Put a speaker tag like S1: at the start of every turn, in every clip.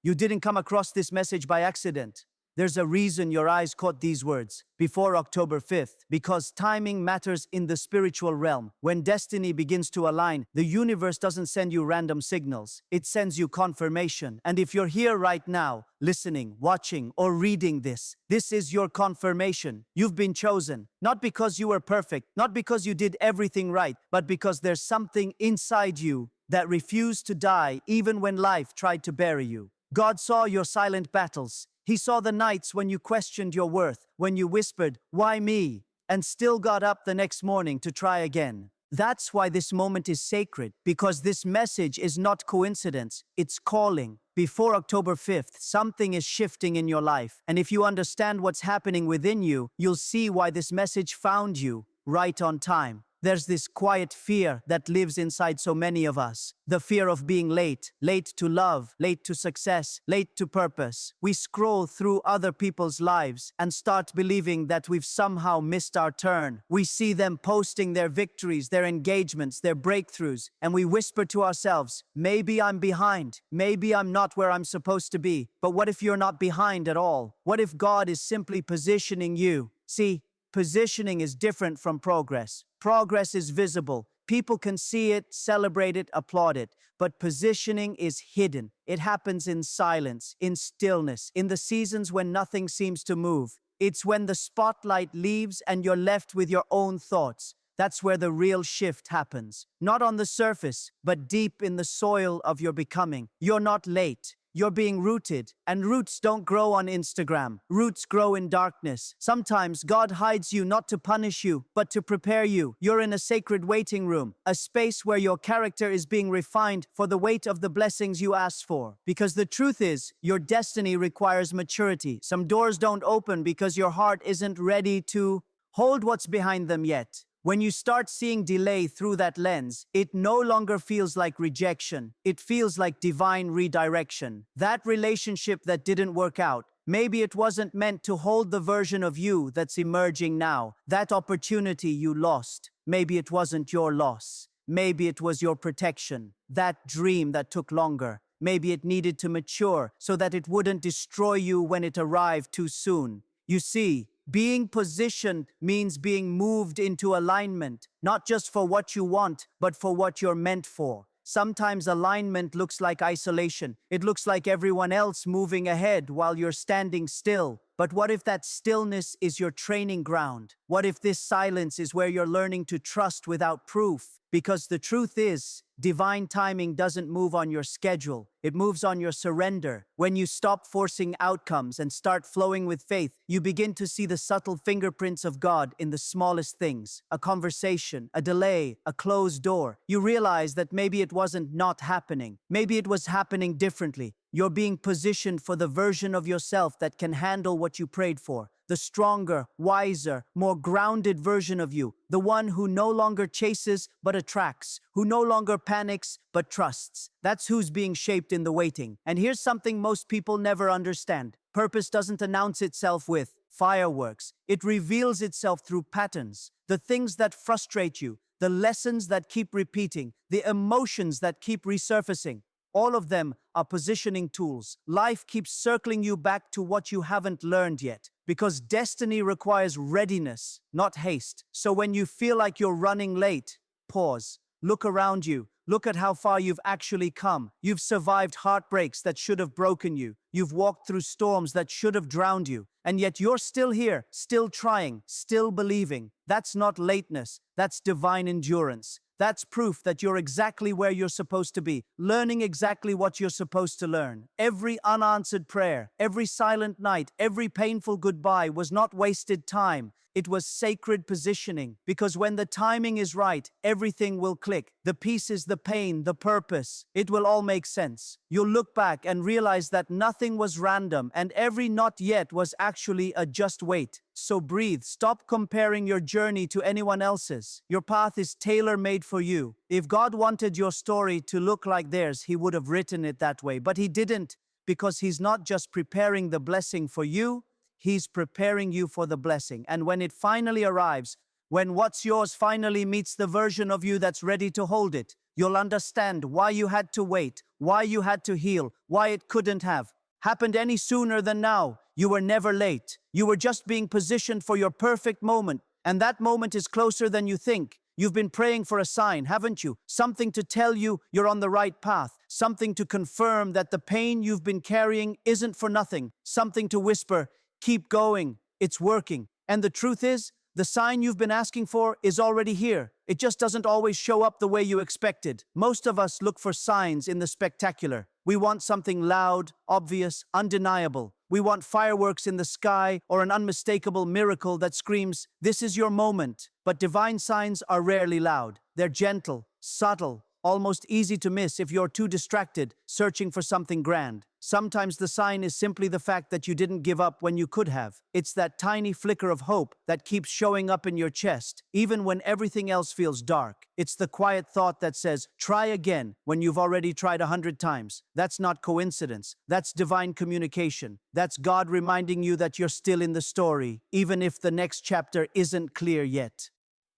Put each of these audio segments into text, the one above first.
S1: You didn't come across this message by accident. There's a reason your eyes caught these words before October 5th, because timing matters in the spiritual realm. When destiny begins to align, the universe doesn't send you random signals. It sends you confirmation. And if you're here right now, listening, watching, or reading this is your confirmation. You've been chosen, not because you were perfect, not because you did everything right, but because there's something inside you that refused to die even when life tried to bury you. God saw your silent battles. He saw the nights when you questioned your worth, when you whispered, "Why me?" and still got up the next morning to try again. That's why this moment is sacred, because this message is not coincidence, it's calling. Before October 5th, something is shifting in your life, and if you understand what's happening within you, you'll see why this message found you right on time. There's this quiet fear that lives inside so many of us. The fear of being late, late to love, late to success, late to purpose. We scroll through other people's lives and start believing that we've somehow missed our turn. We see them posting their victories, their engagements, their breakthroughs, and we whisper to ourselves, maybe I'm behind, maybe I'm not where I'm supposed to be. But what if you're not behind at all? What if God is simply positioning you? See, positioning is different from progress. Progress is visible. People can see it, celebrate it, applaud it. But positioning is hidden. It happens in silence, in stillness, in the seasons when nothing seems to move. It's when the spotlight leaves and you're left with your own thoughts. That's where the real shift happens. Not on the surface, but deep in the soil of your becoming. You're not late. You're being rooted, and roots don't grow on Instagram. Roots grow in darkness. Sometimes God hides you not to punish you, but to prepare you. You're in a sacred waiting room, a space where your character is being refined for the weight of the blessings you asked for. Because the truth is, your destiny requires maturity. Some doors don't open because your heart isn't ready to hold what's behind them yet. When you start seeing delay through that lens, it no longer feels like rejection. It feels like divine redirection. That relationship that didn't work out, maybe it wasn't meant to hold the version of you that's emerging now. That opportunity you lost, maybe it wasn't your loss. Maybe it was your protection. That dream that took longer, maybe it needed to mature so that it wouldn't destroy you when it arrived too soon. You see, being positioned means being moved into alignment, not just for what you want, but for what you're meant for. Sometimes alignment looks like isolation. It looks like everyone else moving ahead while you're standing still. But what if that stillness is your training ground? What if this silence is where you're learning to trust without proof? Because the truth is, divine timing doesn't move on your schedule. It moves on your surrender. When you stop forcing outcomes and start flowing with faith, you begin to see the subtle fingerprints of God in the smallest things. A conversation, a delay, a closed door. You realize that maybe it wasn't not happening. Maybe it was happening differently. You're being positioned for the version of yourself that can handle what you prayed for. The stronger, wiser, more grounded version of you. The one who no longer chases but attracts. Who no longer panics but trusts. That's who's being shaped in the waiting. And here's something most people never understand. Purpose doesn't announce itself with fireworks. It reveals itself through patterns. The things that frustrate you. The lessons that keep repeating. The emotions that keep resurfacing. All of them are positioning tools. Life keeps circling you back to what you haven't learned yet. Because destiny requires readiness, not haste. So when you feel like you're running late, pause. Look around you. Look at how far you've actually come. You've survived heartbreaks that should have broken you. You've walked through storms that should have drowned you. And yet you're still here, still trying, still believing. That's not lateness. That's divine endurance. That's proof that you're exactly where you're supposed to be, learning exactly what you're supposed to learn. Every unanswered prayer, every silent night, every painful goodbye was not wasted time. It was sacred positioning, because when the timing is right, everything will click. The pieces, the pain, the purpose, it will all make sense. You'll look back and realize that nothing was random and every not yet was actually a just wait. So breathe. Stop comparing your journey to anyone else's. Your path is tailor-made for you. If God wanted your story to look like theirs, He would have written it that way. But He didn't, because He's not just preparing the blessing for you, He's preparing you for the blessing. And when it finally arrives, when what's yours finally meets the version of you that's ready to hold it, you'll understand why you had to wait, why you had to heal, why it couldn't have happened any sooner than now. You were never late. You were just being positioned for your perfect moment. And that moment is closer than you think. You've been praying for a sign, haven't you? Something to tell you you're on the right path. Something to confirm that the pain you've been carrying isn't for nothing. Something to whisper, keep going, it's working. And the truth is, the sign you've been asking for is already here. It just doesn't always show up the way you expected. Most of us look for signs in the spectacular. We want something loud, obvious, undeniable. We want fireworks in the sky or an unmistakable miracle that screams, "This is your moment." But divine signs are rarely loud. They're gentle, subtle, almost easy to miss if you're too distracted, searching for something grand. Sometimes the sign is simply the fact that you didn't give up when you could have. It's that tiny flicker of hope that keeps showing up in your chest, even when everything else feels dark. It's the quiet thought that says, try again, when you've already tried 100 times. That's not coincidence. That's divine communication. That's God reminding you that you're still in the story, even if the next chapter isn't clear yet.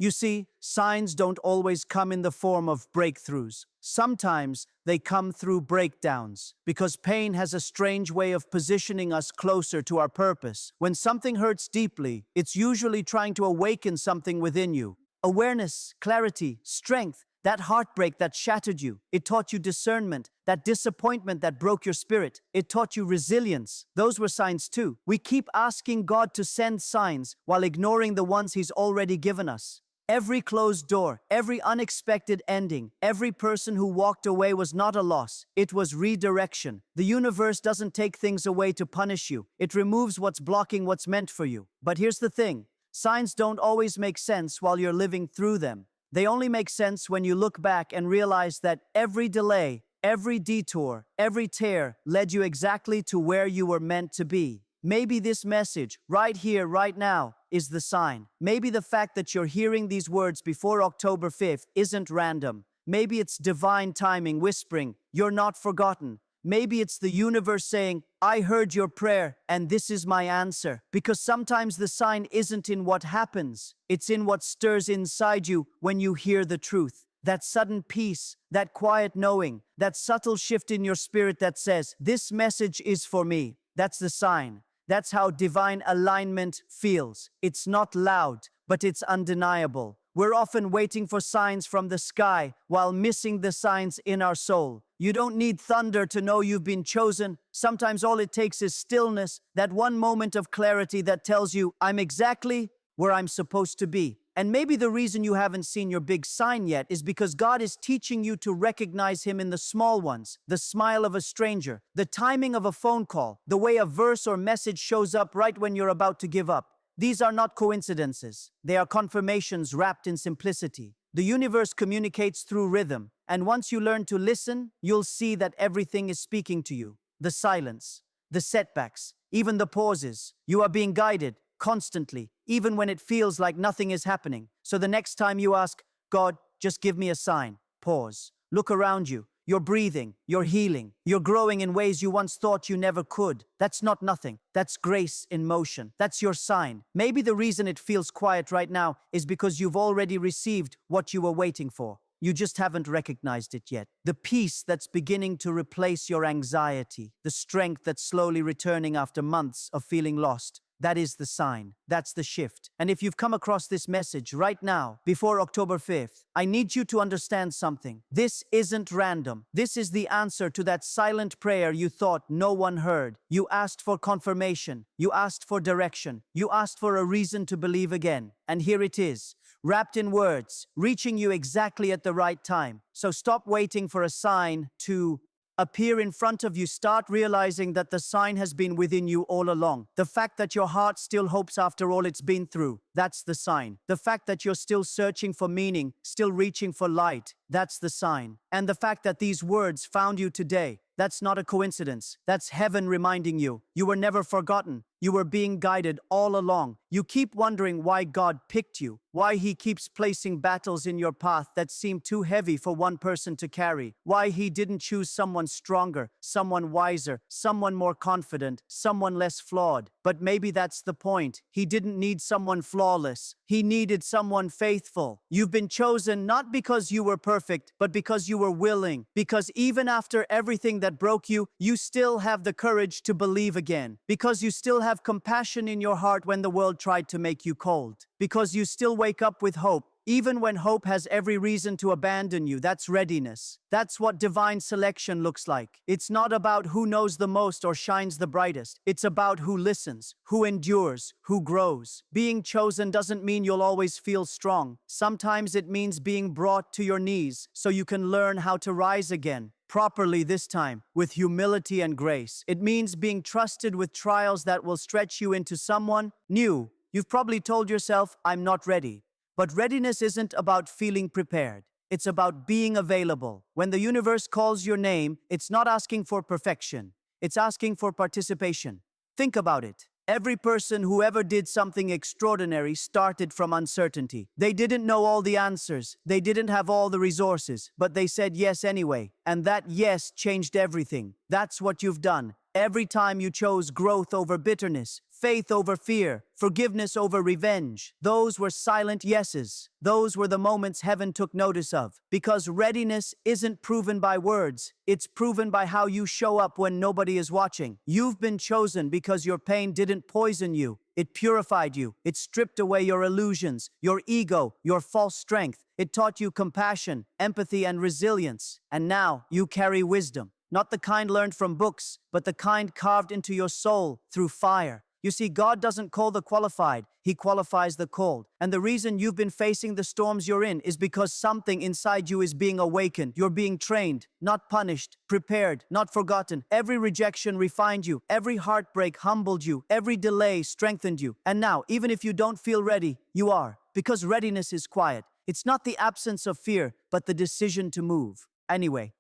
S1: You see, signs don't always come in the form of breakthroughs. Sometimes they come through breakdowns, because pain has a strange way of positioning us closer to our purpose. When something hurts deeply, it's usually trying to awaken something within you. Awareness, clarity, strength, that heartbreak that shattered you. It taught you discernment. That disappointment that broke your spirit. It taught you resilience. Those were signs too. We keep asking God to send signs while ignoring the ones He's already given us. Every closed door, every unexpected ending, every person who walked away was not a loss. It was redirection. The universe doesn't take things away to punish you. It removes what's blocking what's meant for you. But here's the thing. Signs don't always make sense while you're living through them. They only make sense when you look back and realize that every delay, every detour, every tear led you exactly to where you were meant to be. Maybe this message, right here, right now, is the sign. Maybe the fact that you're hearing these words before October 5th isn't random. Maybe it's divine timing whispering, "You're not forgotten." Maybe it's the universe saying, "I heard your prayer, and this is my answer." Because sometimes the sign isn't in what happens. It's in what stirs inside you when you hear the truth. That sudden peace, that quiet knowing, that subtle shift in your spirit that says, "This message is for me." That's the sign. That's how divine alignment feels. It's not loud, but it's undeniable. We're often waiting for signs from the sky while missing the signs in our soul. You don't need thunder to know you've been chosen. Sometimes all it takes is stillness, that one moment of clarity that tells you, "I'm exactly where I'm supposed to be." And maybe the reason you haven't seen your big sign yet is because God is teaching you to recognize Him in the small ones, the smile of a stranger, the timing of a phone call, the way a verse or message shows up right when you're about to give up. These are not coincidences. They are confirmations wrapped in simplicity. The universe communicates through rhythm, and once you learn to listen, you'll see that everything is speaking to you. The silence, the setbacks, even the pauses. You are being guided constantly, even when it feels like nothing is happening. So the next time you ask, "God, just give me a sign," pause. Look around you. You're breathing, you're healing, you're growing in ways you once thought you never could. That's not nothing. That's grace in motion. That's your sign. Maybe the reason it feels quiet right now is because you've already received what you were waiting for. You just haven't recognized it yet. The peace that's beginning to replace your anxiety, the strength that's slowly returning after months of feeling lost. That is the sign. That's the shift. And if you've come across this message right now, before October 5th, I need you to understand something. This isn't random. This is the answer to that silent prayer you thought no one heard. You asked for confirmation. You asked for direction. You asked for a reason to believe again. And here it is, wrapped in words, reaching you exactly at the right time. So stop waiting for a sign to appear in front of you. Start realizing that the sign has been within you all along. The fact that your heart still hopes after all it's been through, that's the sign. The fact that you're still searching for meaning, still reaching for light, that's the sign. And the fact that these words found you today, that's not a coincidence. That's heaven reminding you. You were never forgotten. You were being guided all along. You keep wondering why God picked you, why He keeps placing battles in your path that seem too heavy for one person to carry, why He didn't choose someone stronger, someone wiser, someone more confident, someone less flawed. But maybe that's the point. He didn't need someone flawed flawless. He needed someone faithful. You've been chosen not because you were perfect, but because you were willing. Because even after everything that broke you, you still have the courage to believe again. Because you still have compassion in your heart when the world tried to make you cold. Because you still wake up with hope. Even when hope has every reason to abandon you, that's readiness. That's what divine selection looks like. It's not about who knows the most or shines the brightest. It's about who listens, who endures, who grows. Being chosen doesn't mean you'll always feel strong. Sometimes it means being brought to your knees so you can learn how to rise again. Properly this time, with humility and grace. It means being trusted with trials that will stretch you into someone new. You've probably told yourself, I'm not ready. But readiness isn't about feeling prepared. It's about being available. When the universe calls your name, it's not asking for perfection. It's asking for participation. Think about it. Every person who ever did something extraordinary started from uncertainty. They didn't know all the answers. They didn't have all the resources, but they said yes anyway. And that yes changed everything. That's what you've done. Every time you chose growth over bitterness, faith over fear, forgiveness over revenge, those were silent yeses. Those were the moments heaven took notice of. Because readiness isn't proven by words, it's proven by how you show up when nobody is watching. You've been chosen because your pain didn't poison you. It purified you. It stripped away your illusions, your ego, your false strength. It taught you compassion, empathy, and resilience. And now you carry wisdom. Not the kind learned from books, but the kind carved into your soul through fire. You see, God doesn't call the qualified, He qualifies the called. And the reason you've been facing the storms you're in is because something inside you is being awakened. You're being trained, not punished, prepared, not forgotten. Every rejection refined you. Every heartbreak humbled you. Every delay strengthened you. And now, even if you don't feel ready, you are. Because readiness is quiet. It's not the absence of fear, but the decision to move. Anyway,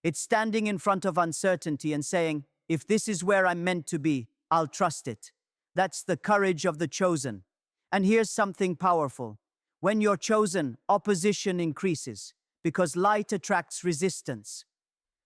S1: it's standing in front of uncertainty and saying, if this is where I'm meant to be, I'll trust it. That's the courage of the chosen. And here's something powerful. When you're chosen, opposition increases because light attracts resistance.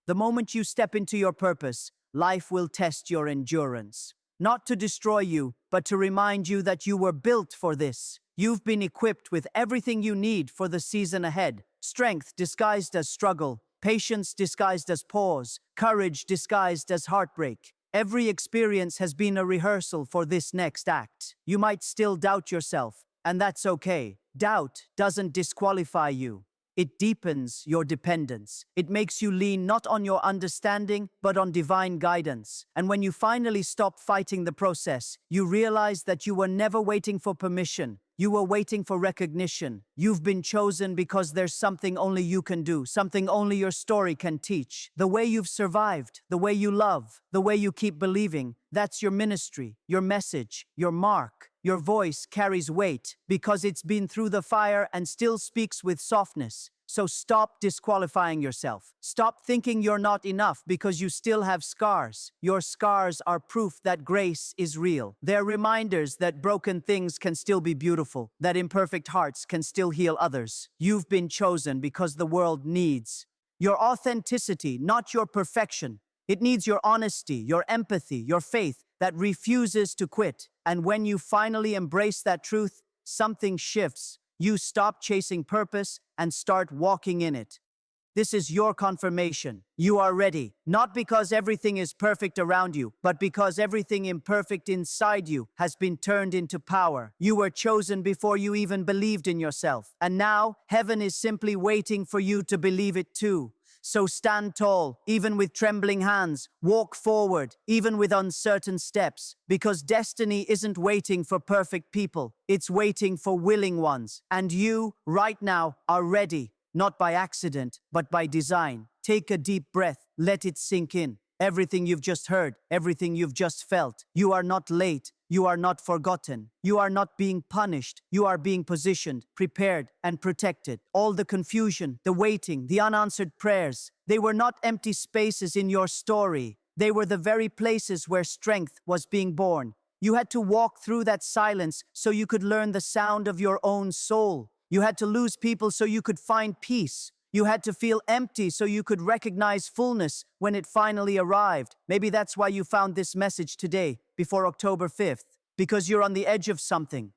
S1: The moment you step into your purpose, life will test your endurance. Not to destroy you, but to remind you that you were built for this. You've been equipped with everything you need for the season ahead. Strength disguised as struggle, patience disguised as pause, courage disguised as heartbreak. Every experience has been a rehearsal for this next act. You might still doubt yourself, and that's okay. Doubt doesn't disqualify you. It deepens your dependence. It makes you lean not on your understanding, but on divine guidance. And when you finally stop fighting the process, you realize that you were never waiting for permission. You were waiting for recognition. You've been chosen because there's something only you can do, something only your story can teach. The way you've survived, the way you love, the way you keep believing, that's your ministry, your message, your mark. Your voice carries weight because it's been through the fire and still speaks with softness. So stop disqualifying yourself. Stop thinking you're not enough because you still have scars. Your scars are proof that grace is real. They're reminders that broken things can still be beautiful, that imperfect hearts can still heal others. You've been chosen because the world needs your authenticity, not your perfection. It needs your honesty, your empathy, your faith that refuses to quit. And when you finally embrace that truth, something shifts. You stop chasing purpose and start walking in it. This is your confirmation. You are ready, not because everything is perfect around you, but because everything imperfect inside you has been turned into power. You were chosen before you even believed in yourself. And now, heaven is simply waiting for you to believe it too. So stand tall, even with trembling hands. Walk forward, even with uncertain steps. Because destiny isn't waiting for perfect people. It's waiting for willing ones. And you, right now, are ready. Not by accident, but by design. Take a deep breath. Let it sink in. Everything you've just heard, everything you've just felt. You are not late. You are not forgotten. You are not being punished. You are being positioned, prepared, and protected. All the confusion, the waiting, the unanswered prayers, they were not empty spaces in your story. They were the very places where strength was being born. You had to walk through that silence so you could learn the sound of your own soul. You had to lose people so you could find peace. You had to feel empty so you could recognize fullness when it finally arrived. Maybe that's why you found this message today, before October 5th. Because you're on the edge of something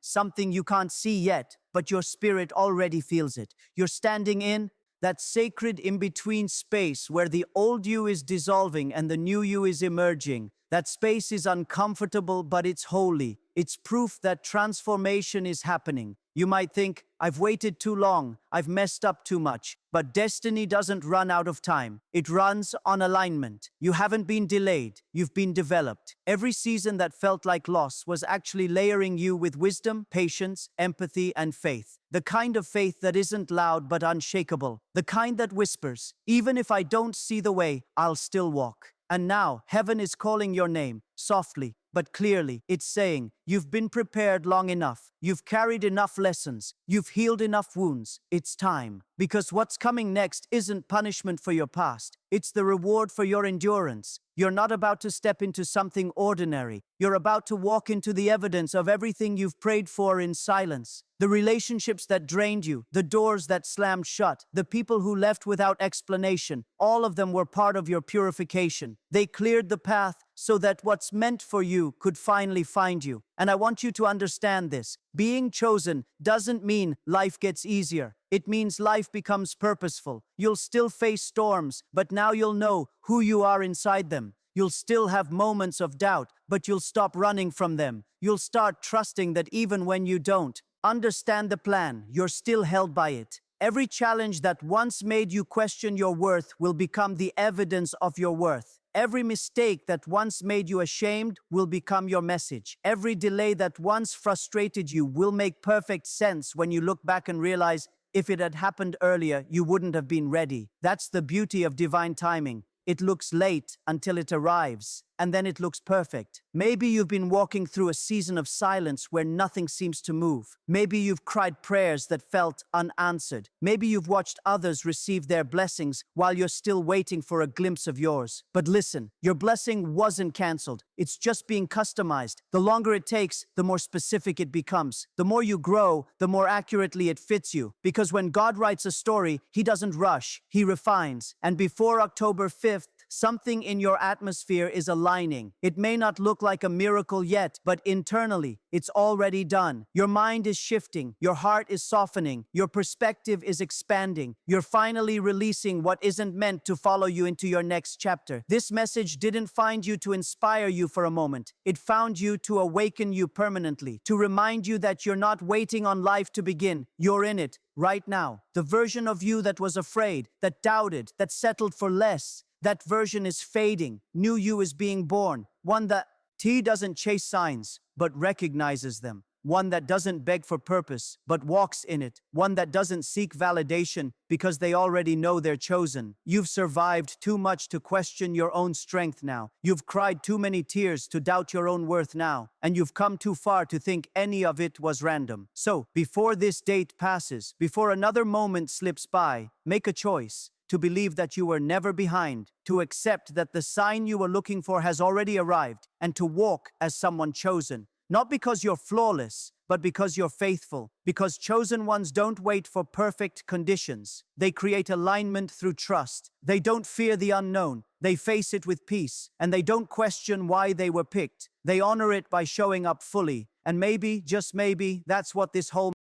S1: you can't see yet, but your spirit already feels it. You're standing in that sacred in-between space where the old you is dissolving and the new you is emerging. That space is uncomfortable, but it's holy. It's proof that transformation is happening. You might think, I've waited too long, I've messed up too much. But destiny doesn't run out of time. It runs on alignment. You haven't been delayed, you've been developed. Every season that felt like loss was actually layering you with wisdom, patience, empathy, and faith. The kind of faith that isn't loud but unshakable. The kind that whispers, even if I don't see the way, I'll still walk. And now, heaven is calling your name, softly, but clearly. It's saying, you've been prepared long enough. You've carried enough lessons. You've healed enough wounds. It's time. Because what's coming next isn't punishment for your past. It's the reward for your endurance. You're not about to step into something ordinary. You're about to walk into the evidence of everything you've prayed for in silence. The relationships that drained you, the doors that slammed shut, the people who left without explanation, all of them were part of your purification. They cleared the path so that what's meant for you could finally find you. And I want you to understand this. Being chosen doesn't mean life gets easier. It means life becomes purposeful. You'll still face storms, but now you'll know who you are inside them. You'll still have moments of doubt, but you'll stop running from them. You'll start trusting that even when you don't understand the plan, you're still held by it. Every challenge that once made you question your worth will become the evidence of your worth. Every mistake that once made you ashamed will become your message. Every delay that once frustrated you will make perfect sense when you look back and realize if it had happened earlier, you wouldn't have been ready. That's the beauty of divine timing. It looks late until it arrives, and then it looks perfect. Maybe you've been walking through a season of silence where nothing seems to move. Maybe you've cried prayers that felt unanswered. Maybe you've watched others receive their blessings while you're still waiting for a glimpse of yours. But listen, your blessing wasn't canceled. It's just being customized. The longer it takes, the more specific it becomes. The more you grow, the more accurately it fits you. Because when God writes a story, He doesn't rush, He refines. And before October 5th, something in your atmosphere is aligning. It may not look like a miracle yet, but internally, it's already done. Your mind is shifting. Your heart is softening. Your perspective is expanding. You're finally releasing what isn't meant to follow you into your next chapter. This message didn't find you to inspire you for a moment. It found you to awaken you permanently, to remind you that you're not waiting on life to begin. You're in it right now. The version of you that was afraid, that doubted, that settled for less, that version is fading. New you is being born. One that doesn't chase signs, but recognizes them. One that doesn't beg for purpose, but walks in it. One that doesn't seek validation because they already know they're chosen. You've survived too much to question your own strength now. You've cried too many tears to doubt your own worth now. And you've come too far to think any of it was random. So, before this date passes, before another moment slips by, make a choice. To believe that you were never behind, to accept that the sign you were looking for has already arrived, and to walk as someone chosen. Not because you're flawless, but because you're faithful. Because chosen ones don't wait for perfect conditions. They create alignment through trust. They don't fear the unknown. They face it with peace. And they don't question why they were picked. They honor it by showing up fully. And maybe, just maybe, that's what this whole